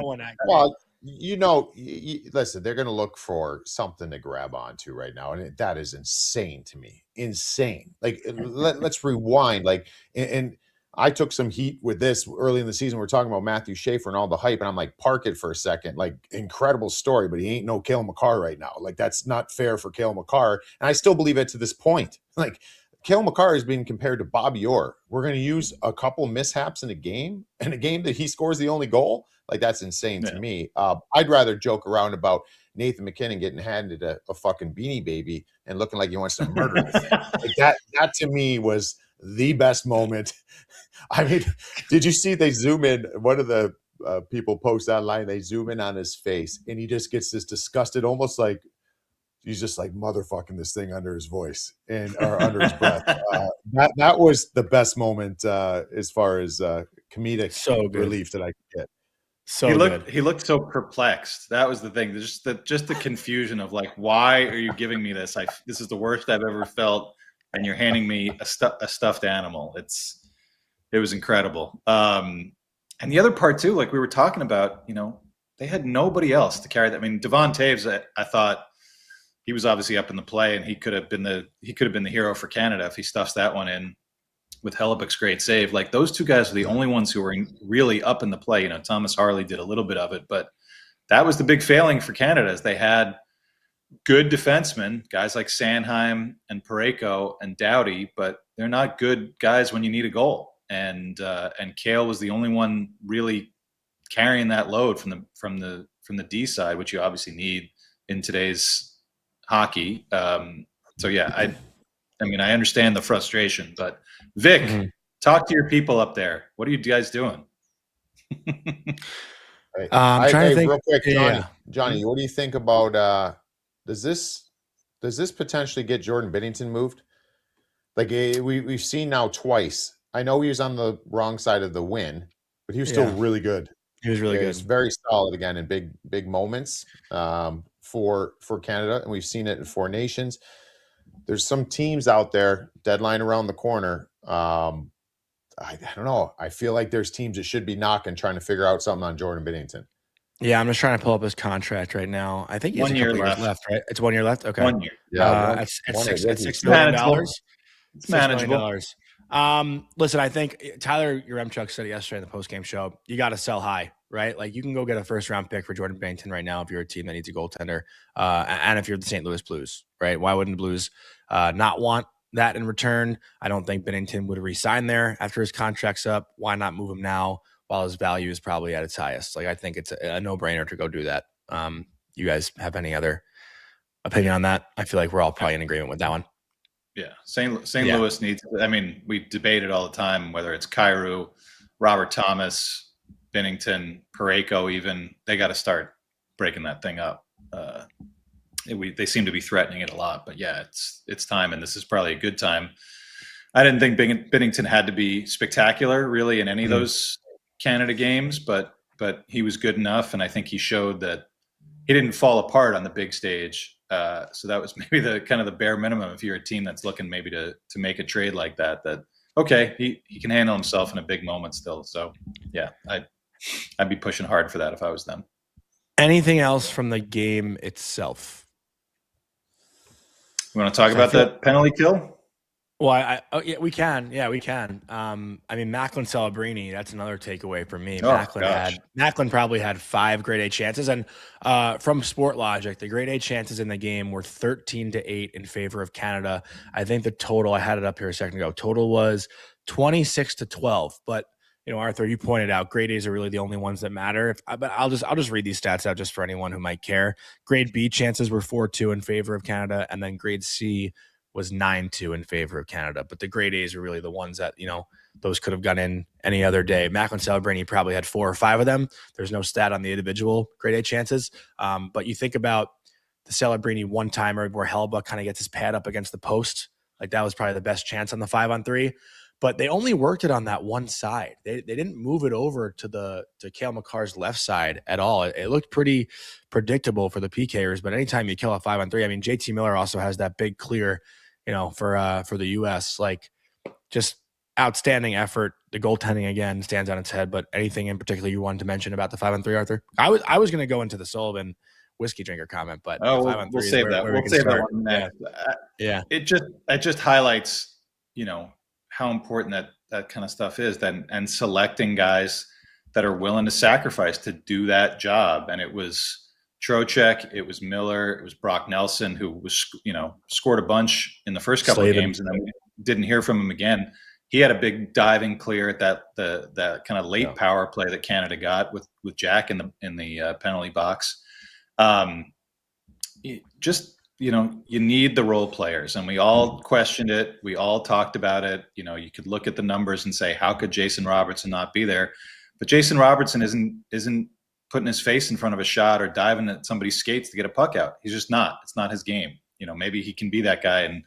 Well, listen, they're going to look for something to grab onto right now, and that is insane to me. Insane. Like, let's rewind. Like, and I took some heat with this early in the season. We're talking about Matthew Schaefer and all the hype, and I'm like, park it for a second. Like, incredible story, but he ain't no Cale Makar right now. Like, that's not fair for Cale Makar, and I still believe it to this point. Like, Cale Makar is being compared to Bobby Orr. We're going to use a couple mishaps in a game that he scores the only goal. Like, that's insane to me. I'd rather joke around about Nathan McKinnon getting handed a fucking Beanie Baby and looking like he wants to murder the thing. Like that to me was the best moment. I mean, did you see they zoom in? One of the people post online, they zoom in on his face, and he just gets this disgusted, almost like he's just like motherfucking this thing under his voice or under his breath. That was the best moment as far as comedic relief that I could get. So he looked so perplexed. That was the thing. Just the confusion of like, why are you giving me this? This is the worst I've ever felt, and you're handing me a stuffed animal. It was incredible. And the other part too, like we were talking about, they had nobody else to carry that. I mean, Devon Taves, I thought he was obviously up in the play, and he could have been the hero for Canada if he stuffs that one in with Hellebuck's great save. Like, those two guys were the only ones who were really up in the play. Thomas Harley did a little bit of it, but that was the big failing for Canada, is they had good defensemen, guys like Sanheim and Parayko and Doughty, but they're not good guys when you need a goal. And Cale was the only one really carrying that load from the D side, which you obviously need in today's hockey. So yeah, I mean, I understand the frustration, but Vic, talk to your people up there. What are you guys doing? I'm trying to think real quick, Johnny, what do you think about does this potentially get Jordan Binnington moved? Like, we've seen now twice. I know he was on the wrong side of the win, but he was still really good. He was really good. He's very solid again in big moments for Canada, and we've seen it in Four Nations. There's some teams out there, deadline around the corner. I don't know. I feel like there's teams that should be knocking, trying to figure out something on Jordan Binnington. Yeah, I'm just trying to pull up his contract right now. I think he has 1 year left, right? It's 1 year left. Okay, 1 year. Yeah, at $6 million. It's manageable. Listen, I think Tyler Yaremchuk said it yesterday in the postgame show. You got to sell high, right? Like, you can go get a first-round pick for Jordan Binnington right now if you're a team that needs a goaltender, and if you're the St. Louis Blues, right? Why wouldn't the Blues not want that in return? I don't think Binnington would resign there after his contract's up. Why not move him now while his value is probably at its highest? Like, I think it's a no-brainer to go do that. You guys have any other opinion on that? I feel like we're all probably in agreement with that one. Yeah, St. Louis needs. I mean, we debate it all the time, whether it's Kyrou, Robert Thomas, Binnington, Parayko. Even they got to start breaking that thing up. They seem to be threatening it a lot, but yeah, it's time, and this is probably a good time. I didn't think Binnington had to be spectacular, really, in any of those Canada games, but he was good enough, and I think he showed that he didn't fall apart on the big stage. So that was maybe the kind of the bare minimum if you're a team that's looking maybe to make a trade like that. That okay, he can handle himself in a big moment still. So yeah, I'd be pushing hard for that if I was them. Anything else from the game itself? You want to talk about that penalty kill? Well, yeah, we can. Yeah, we can. I mean, Macklin Celebrini, that's another takeaway for me. Macklin probably had 5 grade A chances. And from Sport Logic, the grade A chances in the game were 13-8 in favor of Canada. I think the total, I had it up here a second ago, total was 26-12. But, Arthur, you pointed out grade A's are really the only ones that matter. But I'll just read these stats out just for anyone who might care. Grade B chances were 4-2 in favor of Canada. And then grade C was 9-2 in favor of Canada. But the grade A's are really the ones that, those could have gone in any other day. Macklin Celebrini probably had 4 or 5 of them. There's no stat on the individual grade A chances. But you think about the Celebrini one-timer where Hellebuyck kind of gets his pad up against the post. Like that was probably the best chance on the 5-on-3. But they only worked it on that one side. They didn't move it over to Cale Makar's left side at all. It looked pretty predictable for the PKers. But anytime you kill a 5-on-3, I mean, JT Miller also has that big clear, for the U.S. Like just outstanding effort. The goaltending again stands on its head. But anything in particular you wanted to mention about the 5-on-3, Arthur? I was going to go into the Sullivan whiskey drinker comment, but we'll save that. We'll save that one next. Yeah. It just highlights, how important that kind of stuff is, and selecting guys that are willing to sacrifice to do that job. And it was Trocheck, it was Miller, it was Brock Nelson, who was, scored a bunch in the first couple of games and then we didn't hear from him again. He had a big diving clear at that kind of late power play that Canada got with Jack in the penalty box. You need the role players, and we all questioned it. We all talked about it. You could look at the numbers and say, how could Jason Robertson not be there? But Jason Robertson isn't putting his face in front of a shot or diving at somebody's skates to get a puck out. He's just not. It's not his game. Maybe he can be that guy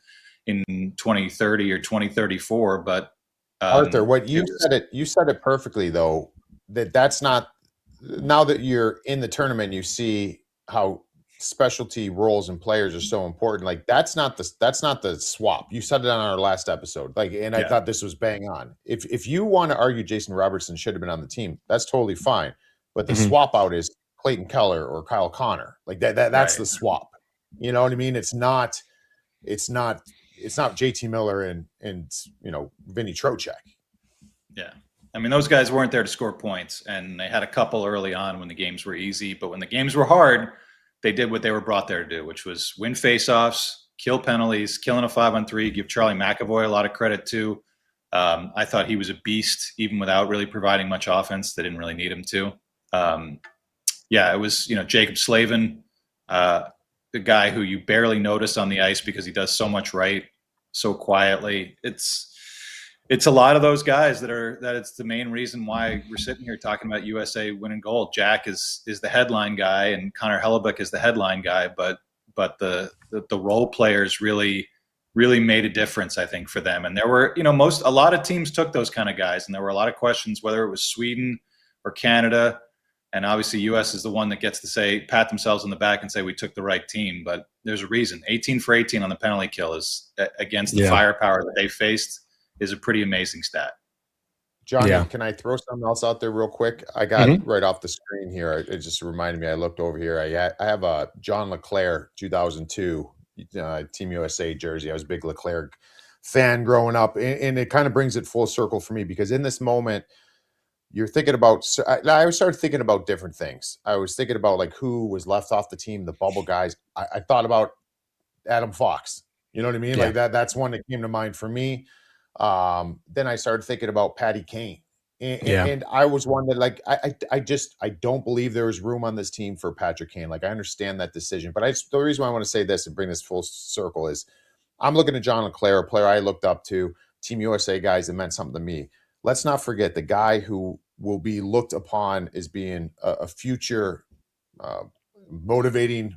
in 2030 or 2034. But Arthur, what you said it perfectly though. That's not. Now that you're in the tournament, you see how specialty roles and players are so important. Like that's not the swap. You said it on our last episode. I thought this was bang on. If you want to argue Jason Robertson should have been on the team, that's totally fine. But the swap out is Clayton Keller or Kyle Connor. Like that's right. The swap. You know what I mean? It's not JT Miller and Vinny Trocheck. Yeah. I mean, those guys weren't there to score points, and they had a couple early on when the games were easy, but when the games were hard, they did what they were brought there to do, which was win faceoffs, kill penalties, killing a 5-on-3, give Charlie McAvoy a lot of credit too. I thought he was a beast, even without really providing much offense. They didn't really need him to. It was, Jacob Slavin, the guy who you barely notice on the ice because he does so much right, so quietly. It's a lot of those guys that it's the main reason why we're sitting here talking about USA winning gold. Jack is the headline guy, and Connor Hellebuyck is the headline guy, but the role players really made a difference, I think, for them. And there were, a lot of teams took those kind of guys, and there were a lot of questions whether it was Sweden or Canada. And obviously US is the one that gets to pat themselves on the back and say we took the right team, but there's a reason. 18 for 18 on the penalty kill is against the firepower that they faced. Is a pretty amazing stat. Johnny, can I throw something else out there real quick? I got it right off the screen here. It just reminded me. I looked over here. I have a John LeClair 2002 Team USA jersey. I was a big LeClair fan growing up, and it kind of brings it full circle for me because in this moment, you're thinking about. I started thinking about different things. I was thinking about like who was left off the team, the bubble guys. I thought about Adam Fox. You know what I mean? Yeah. Like that's one that came to mind for me. Then I started thinking about Patty Kane, and I was one that like I don't believe there was room on this team for Patrick Kane. Like I understand that decision, but the reason why I want to say this and bring this full circle is I'm looking at John LeClair, a player I looked up to, Team USA guys that meant something to me. Let's not forget the guy who will be looked upon as being a future motivating,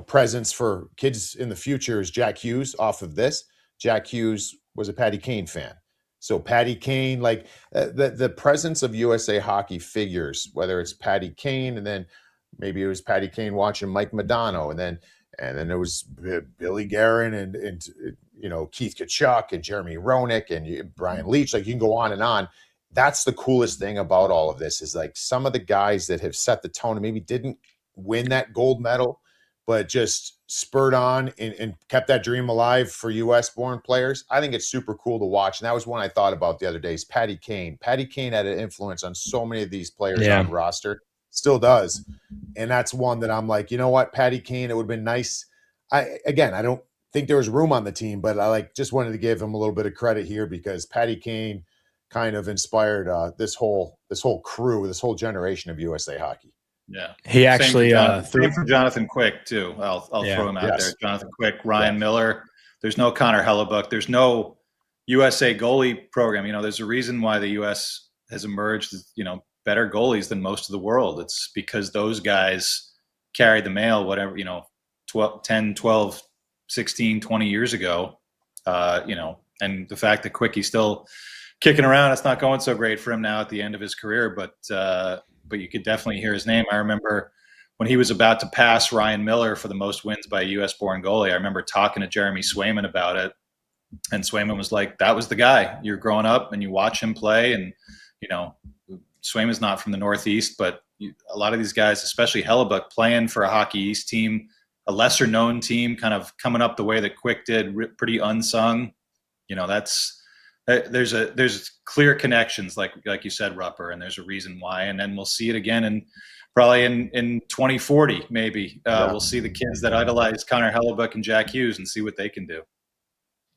presence for kids in the future is Jack Hughes. Off of this, Jack Hughes was a Patty Kane fan. So Patty Kane, like the presence of USA hockey figures, whether it's Patty Kane, and then maybe it was Patty Kane watching Mike Modano, and then it was Billy Guerin and Keith Tkachuk and Jeremy Roenick and Brian Leach. Like you can go on and on. That's the coolest thing about all of this is like some of the guys that have set the tone and maybe didn't win that gold medal, but just spurred on and kept that dream alive for U.S.-born players. I think it's super cool to watch. And that was one I thought about the other day is Patty Kane. Patty Kane had an influence on so many of these players on the roster. Still does. And that's one that I'm like, you know what, Patty Kane, it would have been nice. I don't think there was room on the team, but I just wanted to give him a little bit of credit here because Patty Kane kind of inspired this whole crew, this whole generation of USA hockey. Yeah, he actually same for Jonathan Quick too. I'll throw him out there. Jonathan Quick, Ryan Miller, There's no Connor Hellebuck. There's no USA goalie program. There's a reason why the U.S. has emerged, better goalies than most of the world. It's because those guys carried the mail, whatever, 10, 12, 16, 20 years ago, and the fact that Quickie's still kicking around, it's not going so great for him now at the end of his career, but you could definitely hear his name. I remember when he was about to pass Ryan Miller for the most wins by a U.S.-born goalie, I remember talking to Jeremy Swayman about it, and Swayman was like, that was the guy. You're growing up and you watch him play, and, Swayman's not from the Northeast, but a lot of these guys, especially Hellebuck, playing for a Hockey East team, a lesser-known team, kind of coming up the way that Quick did, pretty unsung. There's clear connections, like you said, Rupper, and there's a reason why. And then we'll see it again probably in 2040, maybe. We'll see the kids that idolize Connor Hellebuck and Jack Hughes and see what they can do.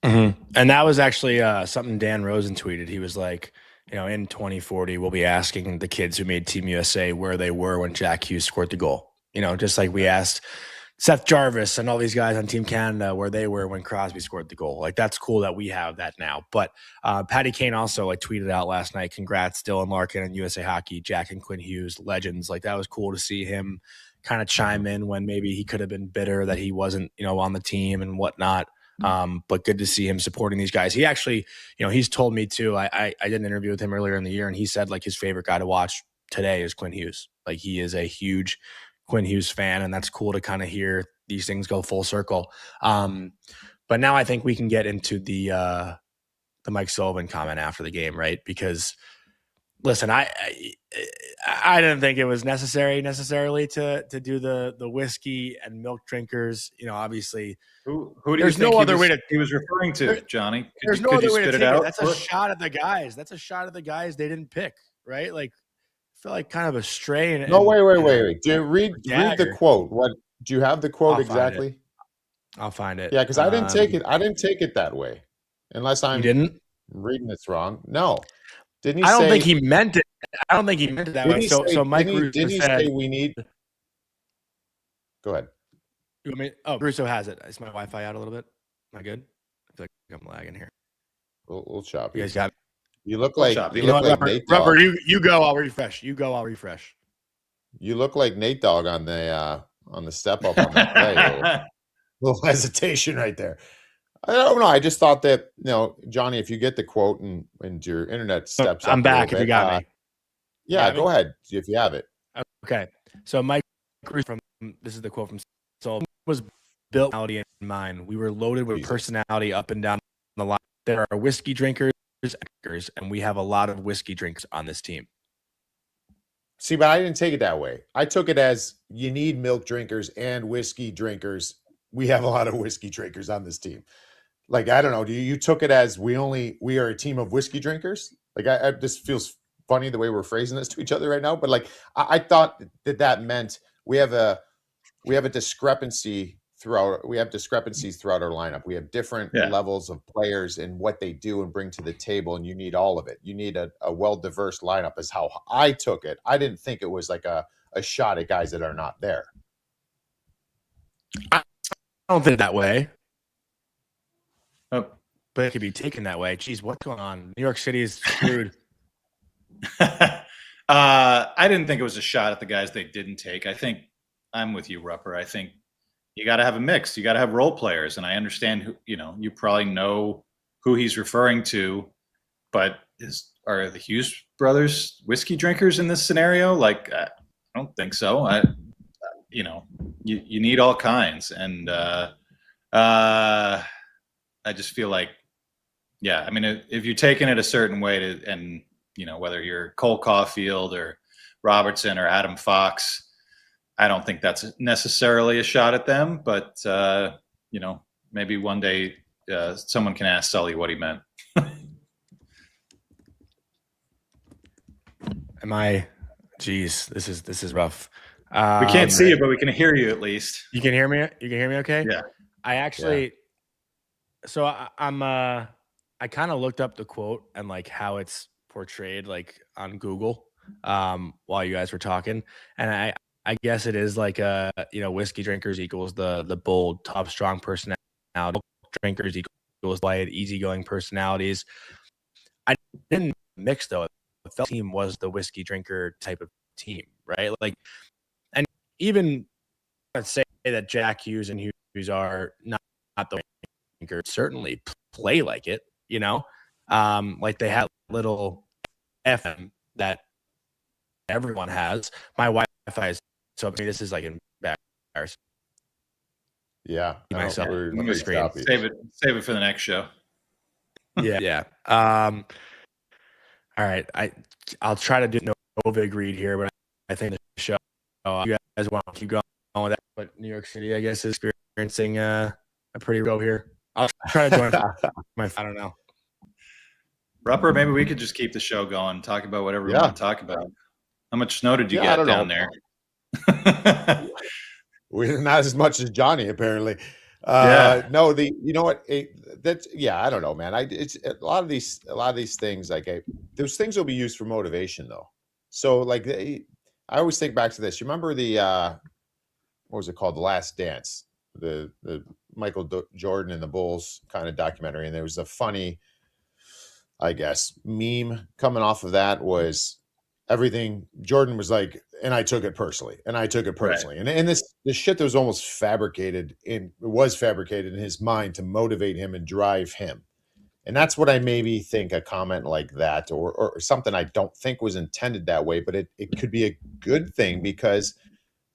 Mm-hmm. And that was actually something Dan Rosen tweeted. He was like, in 2040, we'll be asking the kids who made Team USA where they were when Jack Hughes scored the goal. Just like we asked Seth Jarvis and all these guys on Team Canada where they were when Crosby scored the goal. Like, that's cool that we have that now. But Patty Kane also tweeted out last night, congrats Dylan Larkin and USA Hockey, Jack and Quinn Hughes, legends. Like, that was cool to see him kind of chime in when maybe he could have been bitter that he wasn't, on the team and whatnot. But good to see him supporting these guys. He actually, he's told me too, I did an interview with him earlier in the year, and he said his favorite guy to watch today is Quinn Hughes. Like, he is a huge Quinn Hughes fan, and that's cool to kind of hear these things go full circle. But now I think we can get into the Mike Sullivan comment after the game, right? Because listen, I didn't think it was necessarily to do the whiskey and milk drinkers. Obviously, who do you think he was referring to, Johnny? There's no other way to take it. That's a shot at the guys. That's a shot at the guys they didn't pick, right? Like, I feel like kind of a stray. No, wait. Do you read the quote? What do you have the quote exactly? I'll find it. Yeah, because I didn't take it. I didn't take it that way, unless I'm reading this wrong. No, didn't he? I don't think he meant it. I don't think he meant it that way. So Mike didn't he say we need? Go ahead. You want me? Oh, Russo has it. Is my Wi-Fi out a little bit? Am I good? I feel like I'm lagging here. A little choppy. You guys got me? You look like Nate Dogg. Rubber, you go. I'll refresh. You go. I'll refresh. You look like Nate Dogg on the step up on that play. Little hesitation right there. I don't know. I just thought that, Johnny, if you get the quote and your internet steps up. I'm back if you got me. Yeah, go ahead if you have it. Okay. So Mike, this is the quote from Sullivan, was built with personality in mind. We were loaded with personality up and down the line. There are whiskey drinkers, and we have a lot of whiskey drinks on this team. See, but I didn't take it that way. I took it as you need milk drinkers and whiskey drinkers. We have a lot of whiskey drinkers on this team. Like, I don't know. You took it as we are a team of whiskey drinkers? Like, I this feels funny the way we're phrasing this to each other right now. But like, I thought that meant we have a discrepancy throughout. We have discrepancies throughout our lineup. We have different levels of players and what they do and bring to the table, and you need all of it. You need a well-diverse lineup is how I took it. I didn't think it was like a shot at guys that are not there. I don't think that way. But it could be taken that way. Jeez, what's going on? New York City is screwed. I didn't think it was a shot at the guys they didn't take. I think I'm with you, Rupper. I think you got to have a mix. You got to have role players. And I understand who, you probably know who he's referring to, but are the Hughes brothers whiskey drinkers in this scenario? Like, I don't think so. You need all kinds. And I just feel like, if you're taking it a certain way and whether you're Cole Caulfield or Robertson or Adam Fox, I don't think that's necessarily a shot at them, but maybe one day someone can ask Sully what he meant. Geez, this is rough. We can't see you, but we can hear you at least. You can hear me? You can hear me okay? Yeah. I actually, so I kind of looked up the quote and like how it's portrayed like on Google while you guys were talking. And I guess it is like whiskey drinkers equals the bold, tough, strong personality drinkers equals light, easygoing personalities. I didn't mix though. The team was the whiskey drinker type of team, right? Like, and even let's say that Jack Hughes and Hughes are not the drinkers, certainly play like it, you know, like they had little FM that everyone has. My Wi-Fi is so. I mean, this is like embarrassing. Yeah, Myself we're on the screen. Save it for the next show. Yeah. All right, I'll try to do no Vig read here, but I think the show. You guys want to keep going with that? But New York City, I guess, is experiencing a pretty go here. I'll try to join. I don't know. Rupper, maybe we could just keep the show going, talk about whatever we want to talk about. How much snow did you get down there? We're not as much as Johnny, apparently. No, you know what? I don't know, man. It's a lot of these things. Like those things will be used for motivation, though. So, like, I always think back to this. You remember the what was it called? The Last Dance, the Michael Jordan and the Bulls kind of documentary, and there was a funny, I guess, meme coming off of that was everything. Jordan was like, and I took it personally, right. And this shit that was almost fabricated in his mind to motivate him and drive him. And that's what I maybe think a comment like that or something I don't think was intended that way, but it could be a good thing because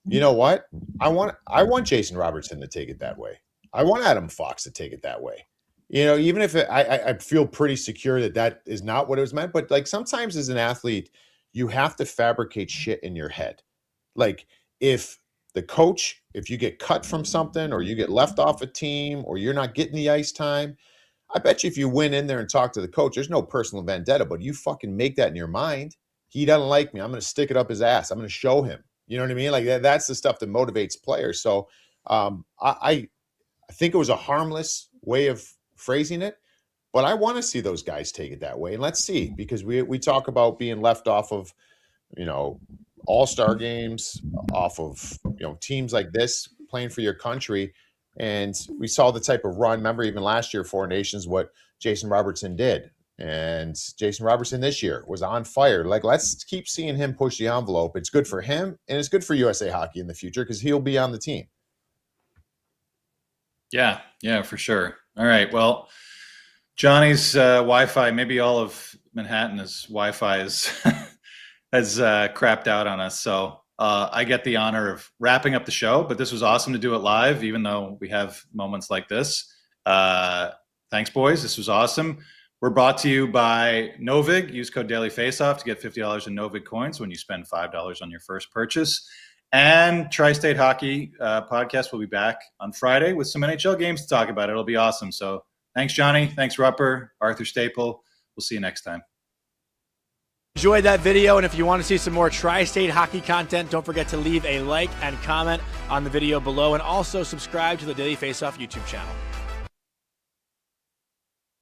you know what? I want Jason Robertson to take it that way. I want Adam Fox to take it that way. You know, even if I feel pretty secure that is not what it was meant, but like sometimes as an athlete, you have to fabricate shit in your head. Like if you get cut from something or you get left off a team or you're not getting the ice time, I bet you if you went in there and talked to the coach, there's no personal vendetta, but you fucking make that in your mind. He doesn't like me. I'm going to stick it up his ass. I'm going to show him. You know what I mean? Like that's the stuff that motivates players. So I think it was a harmless way of phrasing it, but I want to see those guys take it that way. And let's see, because we talk about being left off of, you know, all-star games, off of, you know, teams like this playing for your country. And we saw the type of run. Remember, even last year, Four Nations, what Jason Robertson did. And Jason Robertson this year was on fire. Like, let's keep seeing him push the envelope. It's good for him, and it's good for USA Hockey in the future because he'll be on the team. Yeah, for sure. All right, well, Johnny's Wi-Fi, maybe all of Manhattan's Wi-Fi has crapped out on us. So I get the honor of wrapping up the show, but this was awesome to do it live, even though we have moments like this. Thanks, boys. This was awesome. We're brought to you by Novig. Use code DailyFaceoff to get $50 in Novig coins when you spend $5 on your first purchase. And Tri-State Hockey podcast will be back on Friday with some NHL games to talk about. It'll be awesome. So thanks, Johnny. Thanks, Rupper, Arthur Staple. We'll see you next time. Enjoyed that video, and if you want to see some more Tri-State Hockey content, don't forget to leave a like and comment on the video below, and also subscribe to the Daily Faceoff YouTube channel.